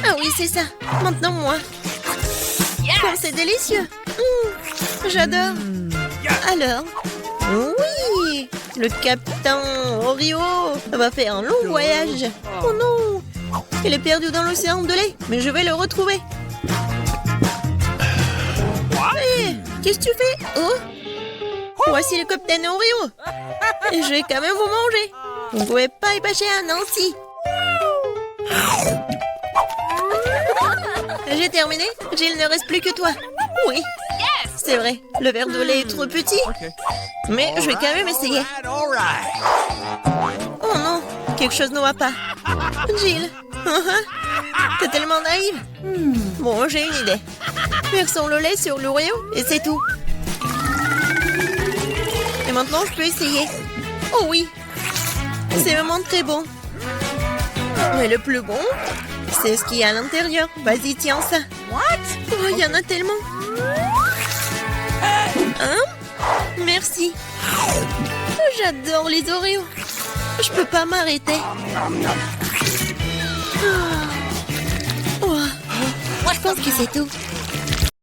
Speaker 1: Ah oui, c'est ça. Maintenant, moi. Comme c'est délicieux. J'adore. Alors, oui, le capitaine Oreo va faire un long voyage. Oh non, il est perdu dans l'océan de lait, mais je vais le retrouver. Hé, qu'est-ce que tu fais? Oh, voici le capitaine Oreo. Et je vais quand même vous manger. Vous ne pouvez pas y passer à Nancy. J'ai terminé. Jill, ne reste plus que toi. Oui. C'est vrai, le verre de lait est trop petit. Mais je vais quand même essayer.
Speaker 3: All right.
Speaker 1: Oh non, quelque chose ne va pas. Jill, t'es tellement naïve. Bon, j'ai une idée. Versons le lait sur l'Oreo et c'est tout. Et maintenant, je peux essayer. Oh oui, c'est vraiment très bon. Mais le plus bon, c'est ce qu'il y a à l'intérieur. Vas-y, tiens ça. Oh, il y en a tellement. Hein? Merci. J'adore les Oreos. Je peux pas m'arrêter. Oh. Je pense que c'est tout.